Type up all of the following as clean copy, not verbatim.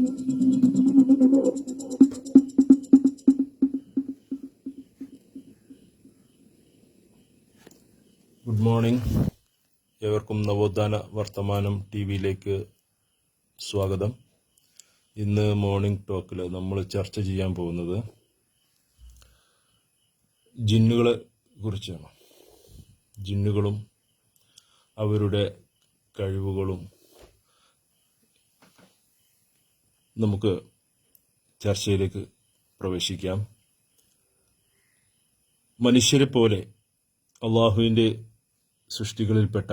Good morning. ഏവർക്കും നവോത്ഥാന വർത്തമാനം ടി വിയിലേക്ക് സ്വാഗതം. ഇന്ന് മോർണിംഗ് ടോക്കിൽ നമ്മൾ ചർച്ച ചെയ്യാൻ പോകുന്നത് ജിന്നുകളെ കുറിച്ചാണ്. ജിന്നുകളും അവരുടെ കഴിവുകളും നമുക്ക് ചർച്ചയിലേക്ക് പ്രവേശിക്കാം. മനുഷ്യരെ പോലെ അള്ളാഹുവിൻ്റെ സൃഷ്ടികളിൽപ്പെട്ട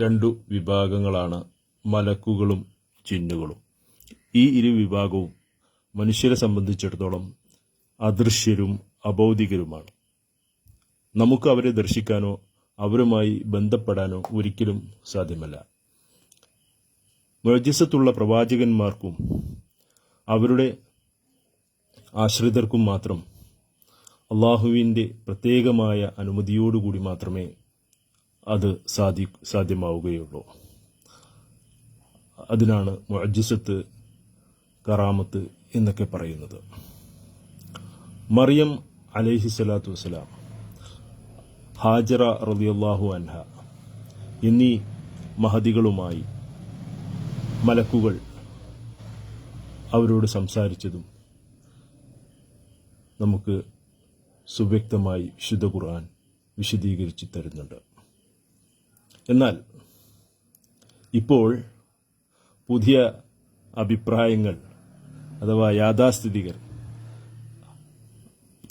രണ്ടു വിഭാഗങ്ങളാണ് മലക്കുകളും ജിന്നുകളും. ഈ ഇരു വിഭാഗവും മനുഷ്യരെ സംബന്ധിച്ചിടത്തോളം അദൃശ്യരും അഭൗതികരുമാണ്. നമുക്ക് അവരെ ദർശിക്കാനോ അവരുമായി ബന്ധപ്പെടാനോ ഒരിക്കലും സാധ്യമല്ല. മുഅ്ജിസത്തുള്ള പ്രവാചകന്മാർക്കും അവരുടെ ആശ്രിതർക്കും മാത്രം അള്ളാഹുവിൻ്റെ പ്രത്യേകമായ അനുമതിയോടുകൂടി മാത്രമേ അത് സാധ്യമാവുകയുള്ളൂ. അതിനാണ് മുഅ്ജിസത്ത്, കറാമത്ത് എന്നൊക്കെ പറയുന്നത്. മറിയം അലൈഹിസ്സലാത്തു വസ്സലാം, ഹാജറ റളിയല്ലാഹു അൻഹ എന്നീ മഹദികളുമായി മലക്കുകൾ അവരോട് സംസാരിച്ചതും നമുക്ക് സുവ്യക്തമായി വിശുദ്ധ ഖുർആൻ വിശദീകരിച്ച് തരുന്നുണ്ട്. എന്നാൽ ഇപ്പോൾ പുതിയ അഭിപ്രായങ്ങൾ അഥവാ യാഥാസ്ഥിതികർ,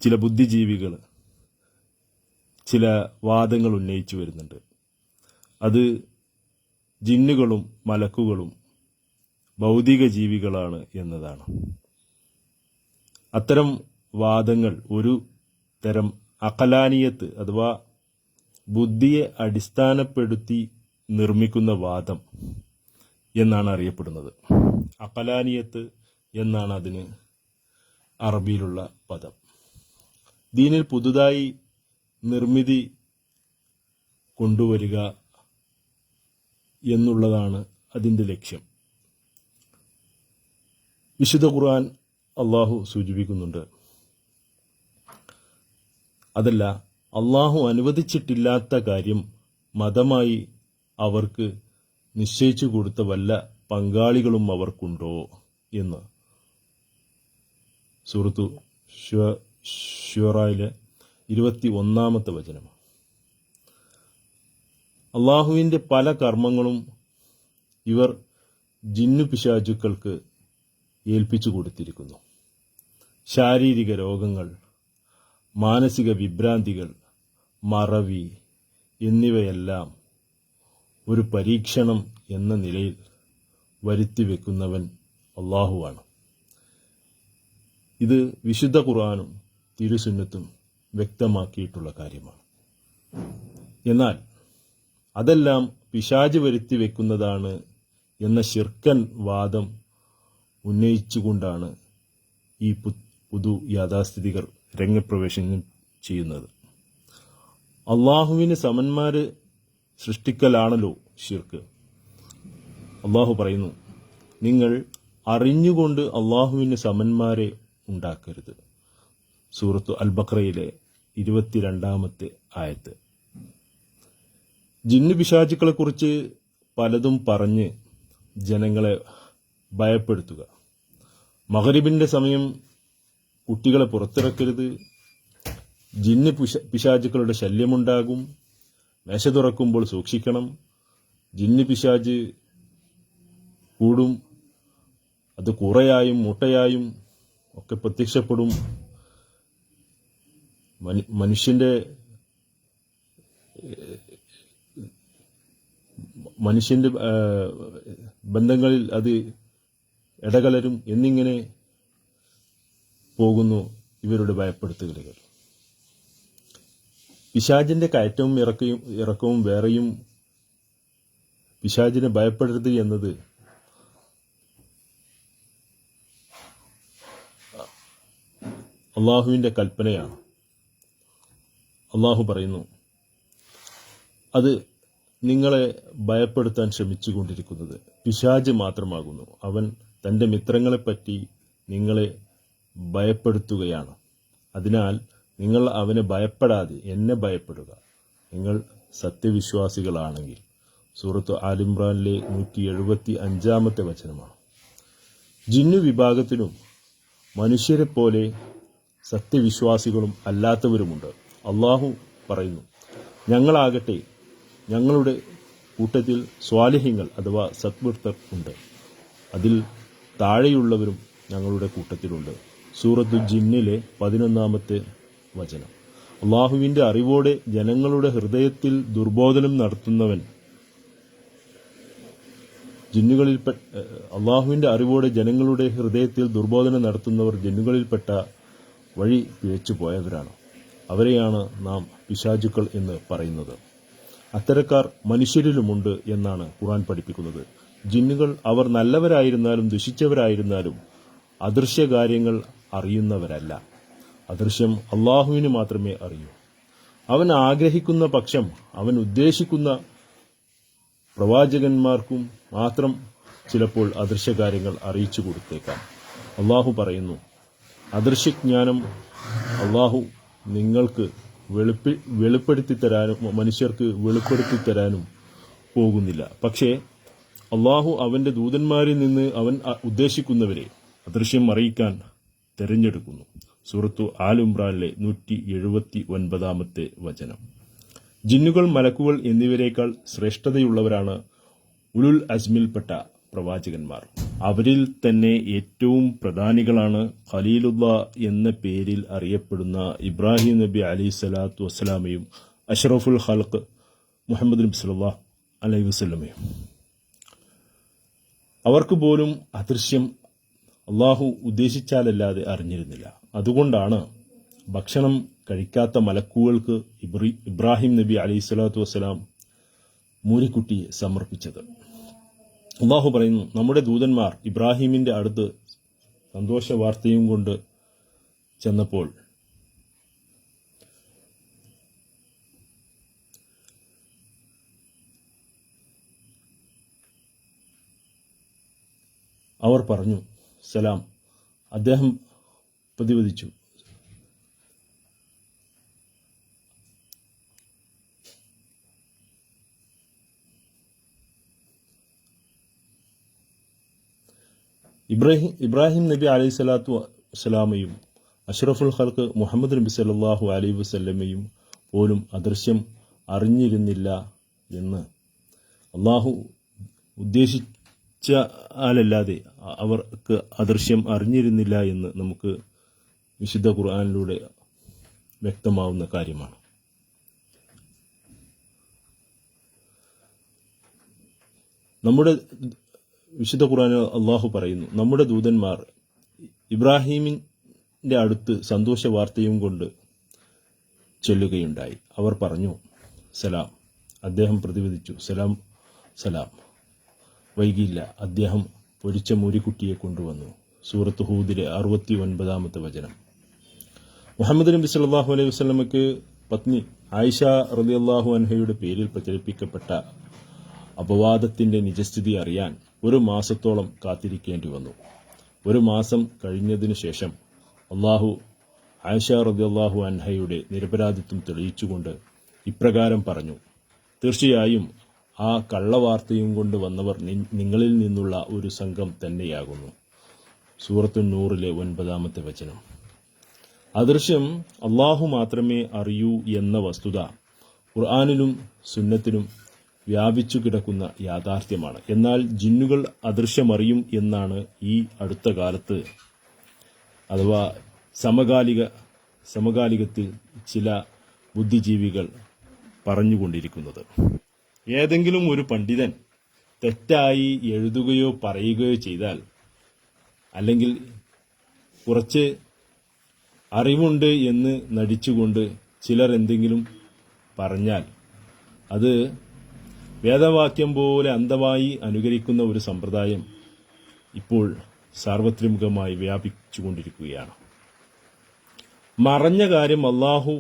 ചില ബുദ്ധിജീവികൾ ചില വാദങ്ങൾ ഉന്നയിച്ചു വരുന്നുണ്ട്. അത് ജിന്നുകളും മലക്കുകളും ഭൗതിക ജീവികളാണ് എന്നതാണ്. അത്തരം വാദങ്ങൾ ഒരു തരം അഖലാനിയത്ത് അഥവാ ബുദ്ധിയെ അടിസ്ഥാനപ്പെടുത്തി നിർമ്മിക്കുന്ന വാദം എന്നാണ് അറിയപ്പെടുന്നത്. അഖലാനിയത്ത് എന്നാണ് അതിന് അറബിയിലുള്ള പദം. ദീനിൽ പുതുതായി നിർമ്മിതി കൊണ്ടുവരിക എന്നുള്ളതാണ് അതിൻ്റെ ലക്ഷ്യം. വിശുദ്ധ ഖുർആൻ അള്ളാഹു സൂചിപ്പിക്കുന്നുണ്ട്, അതല്ല അള്ളാഹു അനുവദിച്ചിട്ടില്ലാത്ത കാര്യം മതമായി അവർക്ക് നിശ്ചയിച്ചു കൊടുത്ത വല്ല പങ്കാളികളും അവർക്കുണ്ടോ എന്ന്. സൂറത്തു ശൂറായിലെ 21-ാമത്തെ വചനം. അള്ളാഹുവിൻ്റെ പല കർമ്മങ്ങളും ഇവർ ജിന്നു പിശാചുക്കൾക്ക് ഏൽപ്പിച്ചു കൊടുത്തിരിക്കുന്നു. ശാരീരിക രോഗങ്ങൾ, മാനസിക വിഭ്രാന്തികൾ, മറവി എന്നിവയെല്ലാം ഒരു പരീക്ഷണം എന്ന നിലയിൽ വരുത്തിവെക്കുന്നവൻ അള്ളാഹുവാണ്. ഇത് വിശുദ്ധ ഖുർആനും തിരുസുന്നത്തും വ്യക്തമാക്കിയിട്ടുള്ള കാര്യമാണ്. എന്നാൽ അതെല്ലാം പിശാച് വരുത്തിവെക്കുന്നതാണ് എന്ന ശിർക്കൻ വാദം ഉന്നയിച്ചുകൊണ്ടാണ് ഈ പുതു യാഥാസ്ഥിതികർ രംഗപ്രവേശനം ചെയ്യുന്നത്. അള്ളാഹുവിന് സമന്മാര് സൃഷ്ടിക്കലാണല്ലോ ശിർക്ക്. അള്ളാഹു പറയുന്നു, നിങ്ങൾ അറിഞ്ഞുകൊണ്ട് അള്ളാഹുവിന് സമന്മാരെ ഉണ്ടാക്കരുത്. സൂറത്തു അൽ ബഖറയിലെ 22-ാമത്തെ ആയത്ത്. ജിന്നു പിശാചുക്കളെ കുറിച്ച് പലതും പറഞ്ഞ് ജനങ്ങളെ ഭയപ്പെടുത്തുക. മഗ്രിബിന്റെ സമയം കുട്ടികളെ പുറത്തിറക്കരുത്, ജിന്ന് പിശാചുക്കളുടെ ശല്യമുണ്ടാകും, മേശ തുറക്കുമ്പോൾ സൂക്ഷിക്കണം, ജിന്ന് പിശാച് കൂടും, അത് കുറയായും മുട്ടയായും ഒക്കെ പ്രത്യക്ഷപ്പെടും, മനുഷ്യന്റെ ബന്ധങ്ങളിൽ അത് ഇടകലരും എന്നിങ്ങനെ പോകുന്നു ഇവരുടെ ഭയപ്പെടുത്തലുകൾ. പിശാചിന്റെ കയറ്റവും ഇറക്കവും വേറെയും പിശാചിനെ ഭയപ്പെടരുത് എന്നത് അള്ളാഹുവിൻ്റെ കൽപ്പനയാണ്. അള്ളാഹു പറയുന്നു, അത് നിങ്ങളെ ഭയപ്പെടുത്താൻ ശ്രമിച്ചുകൊണ്ടിരിക്കുന്നത് പിശാച് മാത്രമാകുന്നു, അവൻ തൻ്റെ മിത്രങ്ങളെപ്പറ്റി നിങ്ങളെ ഭയപ്പെടുത്തുകയാണ്. അതിനാൽ നിങ്ങൾ അവനെ ഭയപ്പെടാതെ എന്നെ ഭയപ്പെടുക, നിങ്ങൾ സത്യവിശ്വാസികളാണെങ്കിൽ. സൂറത്ത് ആലിമ്രാനിലെ 175 വചനമാണ്. ജിന്നു വിഭാഗത്തിലും മനുഷ്യരെപ്പോലെ സത്യവിശ്വാസികളും അല്ലാത്തവരുമുണ്ട്. അള്ളാഹു പറയുന്നു, ഞങ്ങളാകട്ടെ ഞങ്ങളുടെ കൂട്ടത്തിൽ സ്വാലിഹ്യങ്ങൾ അഥവാ സദ്വൃത്തർ ഉണ്ട്, അതിൽ താഴെയുള്ളവരും ഞങ്ങളുടെ കൂട്ടത്തിലുണ്ട്. സൂറത്തു ജിന്നിലെ 11 വചനം. അള്ളാഹുവിൻ്റെ അറിവോടെ ജനങ്ങളുടെ ഹൃദയത്തിൽ ദുർബോധനം നടത്തുന്നവൻ അള്ളാഹുവിൻ്റെ അറിവോടെ ജനങ്ങളുടെ ഹൃദയത്തിൽ ദുർബോധനം നടത്തുന്നവർ ജിന്നുകളിൽപ്പെട്ട വഴി പിഴച്ചു പോയവരാണ്. അവരെയാണ് നാം പിശാചുക്കൾ എന്ന് പറയുന്നത്. അത്തരക്കാർ മനുഷ്യരിലുമുണ്ട് എന്നാണ് ഖുർആൻ പഠിപ്പിക്കുന്നത്. ജിന്നുകൾ അവർ നല്ലവരായിരുന്നാലും ദുഷിച്ചവരായിരുന്നാലും അദൃശ്യകാര്യങ്ങൾ അറിയുന്നവരല്ല. അദൃശ്യം അള്ളാഹുവിന് മാത്രമേ അറിയൂ. അവൻ ആഗ്രഹിക്കുന്ന പക്ഷം അവൻ ഉദ്ദേശിക്കുന്ന പ്രവാചകന്മാർക്കും മാത്രം ചിലപ്പോൾ അദൃശ്യകാര്യങ്ങൾ അറിയിച്ചു കൊടുത്തേക്കാം. അള്ളാഹു പറയുന്നു, അദൃശ്യജ്ഞാനം അള്ളാഹു നിങ്ങൾക്ക് വെളിപ്പെടുത്തിത്തരാനും മനുഷ്യർക്ക് വെളിപ്പെടുത്തിത്തരാനും പോകുന്നില്ല. പക്ഷേ അള്ളാഹു അവന്റെ ദൂതന്മാരിൽ നിന്ന് അവൻ ഉദ്ദേശിക്കുന്നവരെ അദൃശ്യം അറിയിക്കാൻ തെരഞ്ഞെടുക്കുന്നു. സൂറത്തു ആൽ ഇംറാനിലെ 179 വചനം. ജിന്നുകൾ, മലക്കുകൾ എന്നിവരേക്കാൾ ശ്രേഷ്ഠതയുള്ളവരാണ് ഉലുൽ അസ്മിൽപ്പെട്ട പ്രവാചകന്മാർ. അവരിൽ തന്നെ ഏറ്റവും പ്രധാനികളാണ് ഖലീലുല്ലാ എന്ന പേരിൽ അറിയപ്പെടുന്ന ഇബ്രാഹിം നബി അലൈഹിസ്സലാത്തു വസ്സലാമയും അഷ്റഫുൽ ഖൽഖ് മുഹമ്മദ് നബി സല്ലല്ലാഹു അലൈഹി വസല്ലമയും. അവർക്ക് പോലും അദൃശ്യം അള്ളാഹു ഉദ്ദേശിച്ചാലല്ലാതെ അറിഞ്ഞിരുന്നില്ല. അതുകൊണ്ടാണ് ഭക്ഷണം കഴിക്കാത്ത മലക്കുകൾക്ക് ഇബ്രാഹിം നബി അലൈഹിസ്സലാത്തു വസ്സലാം മൂരിക്കുട്ടിയെ സമർപ്പിച്ചത്. അള്ളാഹു പറയുന്നു, നമ്മുടെ ദൂതന്മാർ ഇബ്രാഹിമിന്റെ അടുത്ത് സന്തോഷ വാർത്തയും കൊണ്ട് ചെന്നപ്പോൾ അവർ പറഞ്ഞു, സലാം. അദ്ദേഹം പ്രതിവദിച്ചു, ഇബ്രാഹിം നബി അലൈഹി സ്വലാത്തു വസ്സലാമയും അഷ്റഫുൽ ഖൽഖ് മുഹമ്മദ് നബി സല്ലല്ലാഹു അലൈഹി വസല്ലമയും പോലും അദൃശ്യം അറിഞ്ഞിരുന്നില്ല എന്ന് അള്ളാഹു ഉദ്ദേശിച്ചാലല്ലാതെ അവർക്ക് അദൃശ്യം അറിഞ്ഞിരുന്നില്ല എന്ന് നമുക്ക് വിശുദ്ധ ഖുർആനിലൂടെ വ്യക്തമാവുന്ന കാര്യമാണ്. നമ്മുടെ വിശുദ്ധ ഖുർആനിൽ അള്ളാഹു പറയുന്നു, നമ്മുടെ ദൂതന്മാർ ഇബ്രാഹിമിന്റെ അടുത്ത് സന്തോഷ വാർത്തയും കൊണ്ട് ചെല്ലുകയുണ്ടായി. അവർ പറഞ്ഞു, സലാം. അദ്ദേഹം പ്രതിവദിച്ചു, സലാം സലാം. വൈകിയില്ല, അദ്ദേഹം പൊരിച്ച മൂരിക്കുട്ടിയെ കൊണ്ടുവന്നു. സൂറത്ത് ഹൂദിലെ 69 വചനം. മുഹമ്മദ് നബി സല്ലല്ലാഹു അലൈഹി വസല്ലമയ്ക്ക് പത്നി ആയിഷ റളിയല്ലാഹു അൻഹയുടെ പേരിൽ പ്രചരിപ്പിക്കപ്പെട്ട അപവാദത്തിന്റെ നിജസ്ഥിതി അറിയാൻ 1 മാസത്തോളം കാത്തിരിക്കേണ്ടി വന്നു. 1 മാസം കഴിഞ്ഞതിനു ശേഷം അള്ളാഹു ആയിഷ റളിയല്ലാഹു അൻഹയുടെ നിരപരാധിത്വം തെളിയിച്ചുകൊണ്ട് ഇപ്രകാരം പറഞ്ഞു, തീർച്ചയായും ആ കള്ളവാർത്തയും കൊണ്ട് വന്നവർ നിങ്ങളിൽ നിന്നുള്ള ഒരു സംഘം തന്നെയാകുന്നു. സൂറത്തു നൂറിലെ 9 വചനം. അദൃശ്യം അള്ളാഹു മാത്രമേ അറിയൂ എന്ന വസ്തുത ഖുർആനിലും സുന്നത്തിലും വ്യാപിച്ചു കിടക്കുന്ന യാഥാർത്ഥ്യമാണ്. എന്നാൽ ജിന്നുകൾ അദൃശ്യമറിയും എന്നാണ് ഈ അടുത്ത കാലത്ത് അഥവാ സമകാലികത്തിൽ ചില ബുദ്ധിജീവികൾ പറഞ്ഞുകൊണ്ടിരിക്കുന്നത്. ഏതെങ്കിലും ഒരു പണ്ഡിതൻ തെറ്റായി എഴുതുകയോ പറയുകയോ ചെയ്താൽ, അല്ലെങ്കിൽ കുറച്ച് അറിവുണ്ട് എന്ന് നടിച്ചുകൊണ്ട് ചിലർ എന്തെങ്കിലും പറഞ്ഞാൽ അത് വേദവാക്യം പോലെ അന്ധമായി അനുകരിക്കുന്ന ഒരു സമ്പ്രദായം ഇപ്പോൾ സാർവത്രികമായി വ്യാപിച്ചുകൊണ്ടിരിക്കുകയാണ്. മറഞ്ഞ കാര്യം അള്ളാഹു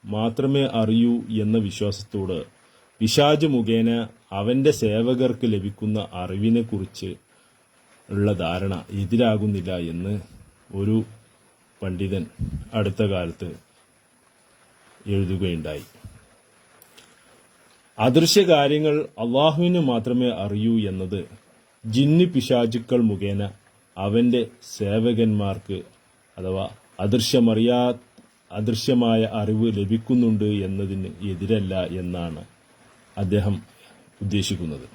മാത്രമേ അറിയൂ എന്ന വിശ്വാസത്തോട് പിശാച് മുഖേന അവന്റെ സേവകർക്ക് ലഭിക്കുന്ന അറിവിനെക്കുറിച്ച് ഉള്ള ധാരണ എതിരാകുന്നില്ല എന്ന് ഒരു പണ്ഡിതൻ അടുത്ത കാലത്ത് എഴുതുകയുണ്ടായി. അദൃശ്യ കാര്യങ്ങൾ അള്ളാഹുവിന് മാത്രമേ അറിയൂ എന്നത് ജിന്ന് പിശാചുക്കൾ മുഖേന അവന്റെ സേവകന്മാർക്ക് അഥവാ അദൃശ്യമായ അറിവ് ലഭിക്കുന്നുണ്ട് എന്നതിന് എതിരല്ല എന്നാണ് അദ്ദേഹം ഉദ്ദേശിക്കുന്നത്.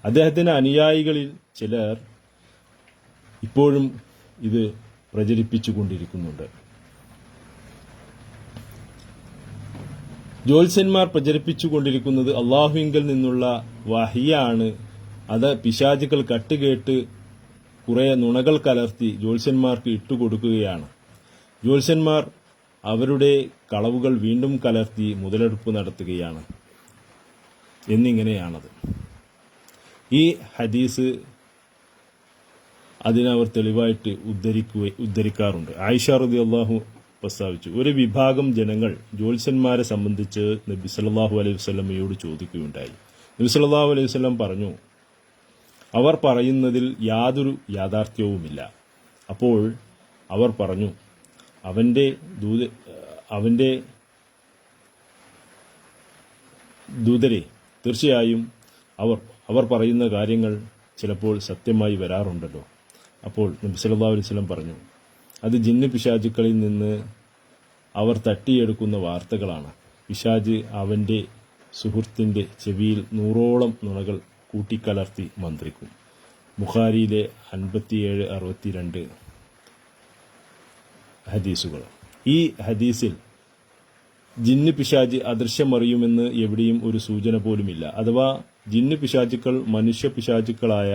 അദ്ദേഹത്തിന്റെ അനുയായികളിൽ ചിലർ ഇപ്പോഴും ഇത് പ്രചരിപ്പിച്ചുകൊണ്ടിരിക്കുന്നുണ്ട്. ജ്യോത്സ്യന്മാർ പ്രചരിപ്പിച്ചുകൊണ്ടിരിക്കുന്നത് അള്ളാഹുവിങ്കൽ നിന്നുള്ള വഹിയാണ്. അത് പിശാചുക്കൾ കട്ടുകേട്ട് കുറെ നുണകൾ കലർത്തി ജ്യോത്സ്യന്മാർക്ക് ഇട്ടുകൊടുക്കുകയാണ്. ജ്യോത്സ്യന്മാർ അവരുടെ കളവുകൾ വീണ്ടും കലർത്തി മുതലെടുപ്പ് നടത്തുകയാണ് എന്നിങ്ങനെയാണത്. ഈ ഹദീസ് അതിനവർ തെളിവായിട്ട് ഉദ്ധരിക്കാറുണ്ട്. ആയിഷ റളിയല്ലാഹു പ്രസ്താവിച്ചു, ഒരു വിഭാഗം ജനങ്ങൾ ജ്യോത്സ്യന്മാരെ സംബന്ധിച്ച് നബി സല്ലല്ലാഹു അലൈഹി വസല്ലമയോട് ചോദിക്കുകയുണ്ടായി. നബി സല്ലല്ലാഹു അലൈഹി വസല്ലം പറഞ്ഞു, അവർ പറയുന്നതിൽ യാതൊരു യാഥാർത്ഥ്യവുമില്ല. അപ്പോൾ അവർ പറഞ്ഞു, അവന്റെ ദൂതരെ, തീർച്ചയായും അവർ പറയുന്ന കാര്യങ്ങൾ ചിലപ്പോൾ സത്യമായി വരാറുണ്ടല്ലോ. അപ്പോൾ നബി സല്ലല്ലാഹു അലൈഹി വസല്ലം പറഞ്ഞു, അത് ജിന്ന് പിശാചുക്കളിൽ നിന്ന് അവർ തട്ടിയെടുക്കുന്ന വാർത്തകളാണ്. പിശാച് അവന്റെ സുഹൃത്തിന്റെ ചെവിയിൽ 100ഓളം നുണകൾ കൂട്ടിക്കലർത്തി മന്ത്രിക്കും. ബുഖാരിയിലെ 57-62 ഹദീസുകൾ. ഈ ഹദീസിൽ ജിന്ന് പിശാച് അദൃശ്യമറിയുമെന്ന് എവിടെയും ഒരു സൂചന പോലുമില്ല. അഥവാ ജിന്ന് പിശാചുക്കൾ മനുഷ്യ പിശാചുക്കളായ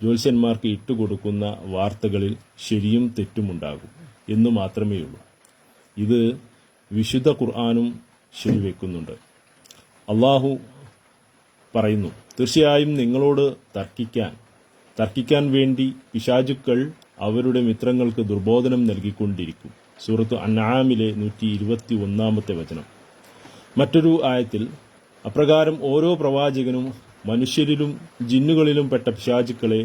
ജ്യോത്സ്യന്മാർക്ക് ഇട്ടുകൊടുക്കുന്ന വാർത്തകളിൽ ശരിയും തെറ്റുമുണ്ടാകും എന്നു മാത്രമേയുള്ളൂ. ഇത് വിശുദ്ധ ഖുർആനും ശരിവെക്കുന്നുണ്ട്. അള്ളാഹു പറയുന്നു, തീർച്ചയായും നിങ്ങളോട് തർക്കിക്കാൻ വേണ്ടി പിശാചുക്കൾ അവരുടെ മിത്രങ്ങൾക്ക് ദുർബോധനം നൽകിക്കൊണ്ടിരിക്കും. സൂറത്ത് അൻആമിലെ 121 വചനം. മറ്റൊരു ആയത്തിൽ അപ്രകാരം ഓരോ പ്രവാചകനും മനുഷ്യരിലും ജിന്നുകളിലും പെട്ട പിശാചുക്കളെ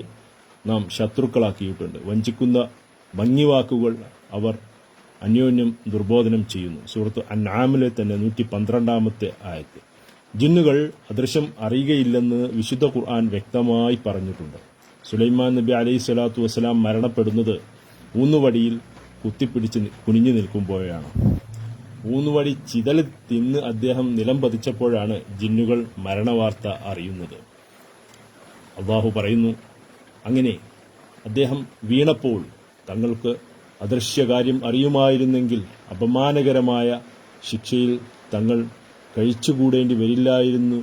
നാം ശത്രുക്കളാക്കിയിട്ടുണ്ട്. വഞ്ചിക്കുന്ന ഭംഗിവാക്കുകൾ അവർ അന്യോന്യം ദുർബോധനം ചെയ്യുന്നു. സൂറത്ത് അൻആമിലെ തന്നെ 112 ആയത്ത്. ജിന്നുകൾ അദൃശ്യം അറിയുകയില്ലെന്ന് വിശുദ്ധ ഖുർആൻ വ്യക്തമായി പറഞ്ഞിട്ടുണ്ട്. സുലൈമാൻ നബി അലൈഹി സ്വലാത്തു വസ്സലാം മരണപ്പെടുന്നത് ഊന്നുവടിയിൽ കുത്തിപ്പിടിച്ച് കുനിഞ്ഞു നിൽക്കുമ്പോഴാണ്. ഊന്നുവടി ചിതൽ തിന്ന് അദ്ദേഹം നിലം പതിച്ചപ്പോഴാണ് ജിന്നുകൾ മരണവാർത്ത അറിയുന്നത്. അള്ളാഹു പറയുന്നു, അങ്ങനെ അദ്ദേഹം വീണപ്പോൾ തങ്ങൾക്ക് അദൃശ്യകാര്യം അറിയുമായിരുന്നെങ്കിൽ അപമാനകരമായ ശിക്ഷയിൽ തങ്ങൾ കഴിച്ചുകൂടേണ്ടി വരില്ലായിരുന്നു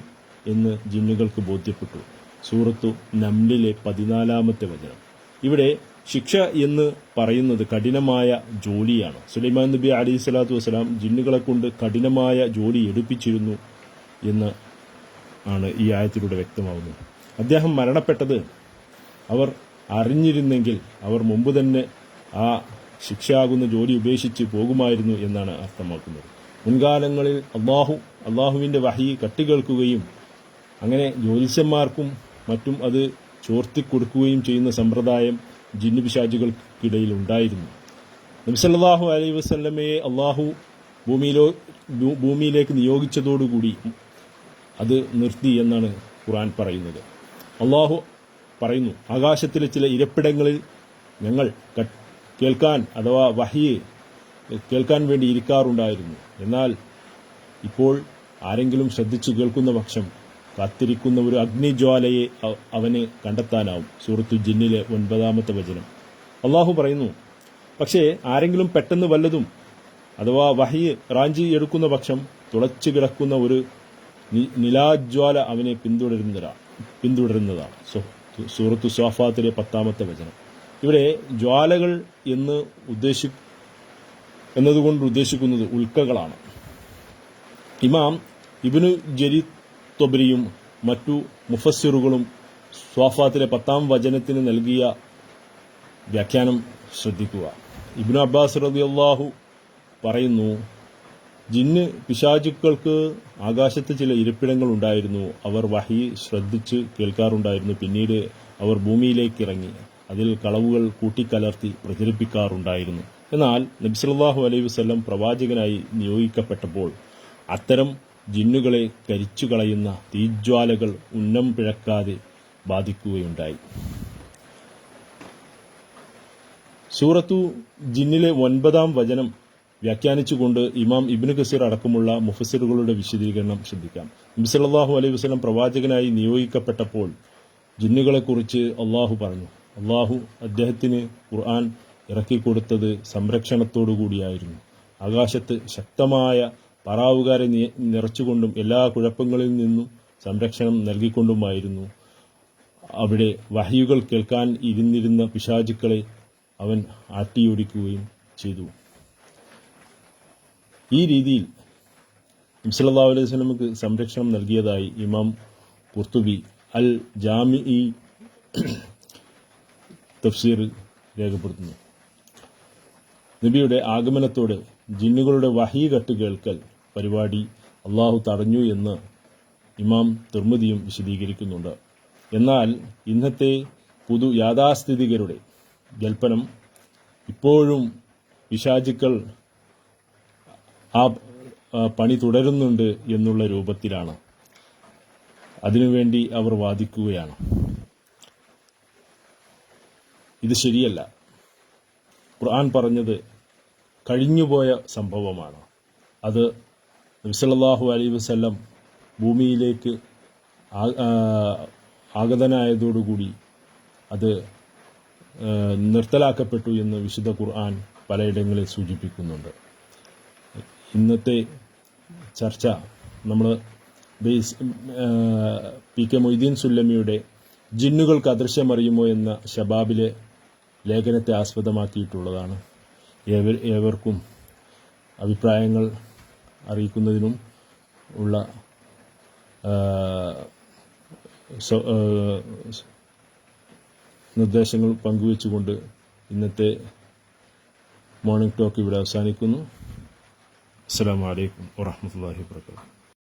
എന്ന് ജിന്നുകൾക്ക് ബോധ്യപ്പെട്ടു. സൂറത്തു നംലിലെ 14 വചനം. ഇവിടെ ശിക്ഷ എന്ന് പറയുന്നത് കഠിനമായ ജോലിയാണ്. സുലൈമാൻ നബി അലൈഹി സ്വലാത്തു വസ്സലാം ജിന്നുകളെ കൊണ്ട് കഠിനമായ ജോലി എടുപ്പിച്ചിരുന്നു എന്ന് ആണ് ഈ ആയത്തിലൂടെ വ്യക്തമാവുന്നത്. അദ്ദേഹം മരണപ്പെട്ടത് അവർ അറിഞ്ഞിരുന്നെങ്കിൽ അവർ മുമ്പ് തന്നെ ആ ശിക്ഷയാകുന്ന ജോലി ഉപേക്ഷിച്ച് പോകുമായിരുന്നു എന്നാണ് അർത്ഥമാക്കുന്നത്. മുൻകാലങ്ങളിൽ അള്ളാഹുവിന്റെ വഹി കട്ടുകേൾക്കുകയും അങ്ങനെ ജ്യോത്സ്യന്മാർക്കും മറ്റും അത് ചോർത്തിക്കൊടുക്കുകയും ചെയ്യുന്ന സമ്പ്രദായം ജിന്നു പിശാചുകൾക്കിടയിൽ ഉണ്ടായിരുന്നു. നബി സല്ലല്ലാഹു അലൈഹി വസല്ലമയെ അള്ളാഹു ഭൂമിയിലേക്ക് നിയോഗിച്ചതോടുകൂടി അത് നിർത്തി എന്നാണ് ഖുർആൻ പറയുന്നത്. അള്ളാഹു പറയുന്നു, ആകാശത്തിലെ ചില ഇരപ്പിടങ്ങളിൽ ഞങ്ങൾ കേൾക്കാൻ അഥവാ വഹി കേൾക്കാൻ വേണ്ടി ഇരിക്കാറുണ്ടായിരുന്നു. എന്നാൽ ഇപ്പോൾ ആരെങ്കിലും ശ്രദ്ധിച്ചു കേൾക്കുന്ന പക്ഷം കാത്തിരിക്കുന്ന ഒരു അഗ്നിജ്വാലയെ അവന് കണ്ടെത്താനാവും. സൂറത്തു ജിന്നിലെ 9 വചനം. അള്ളാഹു പറയുന്നു, പക്ഷേ ആരെങ്കിലും പെട്ടെന്ന് വല്ലതും അഥവാ വഹി റാഞ്ചി എടുക്കുന്ന പക്ഷം തുളച്ചു കിടക്കുന്ന ഒരു നിലാജ്വാല അവനെ പിന്തുടരുന്നതാണ്. സൂറത്തു സ്വാഫാത്തിലെ 10 വചനം. ഇവിടെ ജ്വാലകൾ എന്നതുകൊണ്ട് ഉദ്ദേശിക്കുന്നത് ഉൽക്കകളാണ്. ഇമാം ഇബ്നു ജരീർ ത്വബരിയും മറ്റു മുഫസ്സിറുകളും സ്വാഫാത്തിലെ 10 വചനത്തിന് നൽകിയ വ്യാഖ്യാനം ശ്രദ്ധിക്കുക. ഇബ്നു അബ്ബാസ് റളിയല്ലാഹു പറയുന്നു, ജിന്ന് പിശാചുക്കൾക്ക് ആകാശത്ത് ചില ഇരിപ്പിടങ്ങൾ ഉണ്ടായിരുന്നു. അവർ വഹി ശ്രദ്ധിച്ച് കേൾക്കാറുണ്ടായിരുന്നു. പിന്നീട് അവർ ഭൂമിയിലേക്ക് ഇറങ്ങി അതിൽ കളവുകൾ കൂട്ടിക്കലർത്തി പ്രചരിപ്പിക്കാറുണ്ടായിരുന്നു. എന്നാൽ നബി സല്ലല്ലാഹു അലൈഹി വസല്ലം പ്രവാചകനായി നിയോഗിക്കപ്പെട്ടപ്പോൾ അത്തരം ജിന്നുകളെ കരിച്ചുകളയുന്ന തീജ്വാലകൾ ഉന്നം പിഴക്കാതെ ബാധിക്കുകയുണ്ടായി. സൂറത്തു ജിന്നിലെ 9-ാം വചനം വ്യാഖ്യാനിച്ചുകൊണ്ട് ഇമാം ഇബ്നു കസീർ അടക്കമുള്ള മുഫസ്സിറുകളുടെ വിശദീകരണം ശ്രദ്ധിക്കാം. നബി സല്ലല്ലാഹു അലൈഹി വസല്ലം പ്രവാചകനായി നിയോഗിക്കപ്പെട്ടപ്പോൾ ജിന്നുകളെക്കുറിച്ച് അള്ളാഹു പറഞ്ഞു. അള്ളാഹു അദ്ദേഹത്തിന് ഖുർആൻ ഇറക്കിക്കൊടുത്തത് സംരക്ഷണത്തോടുകൂടിയായിരുന്നു. ആകാശത്ത് ശക്തമായ പറാവുകാരെ നിറച്ചുകൊണ്ടും എല്ലാ കുഴപ്പങ്ങളിൽ നിന്നും സംരക്ഷണം നൽകിക്കൊണ്ടുമായിരുന്നു. അവിടെ വഹ്യുകൾ കേൾക്കാൻ ഇരുന്നിരുന്ന പിശാചുക്കളെ അവൻ ആട്ടിയോടിക്കുകയും ചെയ്തു. ഈ രീതിയിൽ നബി സല്ലല്ലാഹു അലൈഹി വസല്ലമക്ക് സംരക്ഷണം നൽകിയതായി ഇമാം ഖുർത്തുബി അൽ ജാമിഇ തഫ്സീർ രേഖപ്പെടുത്തുന്നു. നബിയുടെ ആഗമനത്തോടെ ജിന്നുകളുടെ വഹീ കട്ട് കേൾക്കൽ പരിപാടി അള്ളാഹു തടഞ്ഞു എന്ന് ഇമാം തിർമിദിയും വിശദീകരിക്കുന്നുണ്ട്. എന്നാൽ ഇന്നത്തെ പുതു യാഥാസ്ഥിതികരുടെ ജൽപ്പനം ഇപ്പോഴും പിശാചുക്കൾ ആ പണി തുടരുന്നുണ്ട് എന്നുള്ള രൂപത്തിലാണ്. അതിനുവേണ്ടി അവർ വാദിക്കുകയാണ്. ഇത് ശരിയല്ല. ഖുർആൻ പറഞ്ഞത് കഴിഞ്ഞുപോയ സംഭവമാണ്. അത് നബി സല്ലല്ലാഹു അലൈഹി വസല്ലം ഭൂമിയിലേക്ക് ആഗതനായതോടുകൂടി അത് നിർത്തലാക്കപ്പെട്ടു എന്ന് വിശുദ്ധ ഖുർആൻ പലയിടങ്ങളിൽ സൂചിപ്പിക്കുന്നുണ്ട്. ഇന്നത്തെ ചർച്ച നമ്മൾ പി കെ മൊയ്തീൻ സുല്ലമിയുടെ ജിന്നുകൾക്ക് അദൃശ്യമറിയുമോ എന്ന ശബാബിലെ ലേഖനത്തെ ആസ്പദമാക്കിയിട്ടുള്ളതാണ്. ഏവർക്കും അഭിപ്രായങ്ങൾ അറിയിക്കുന്നതിനും ഉള്ള നിർദ്ദേശങ്ങൾ പങ്കുവെച്ചുകൊണ്ട് ഇന്നത്തെ മോർണിംഗ് ടോക്ക് ഇവിടെ അവസാനിക്കുന്നു. അസ്സലാമു അലൈക്കും വറഹ്മത്തുള്ളാഹി വബറകാതുഹു.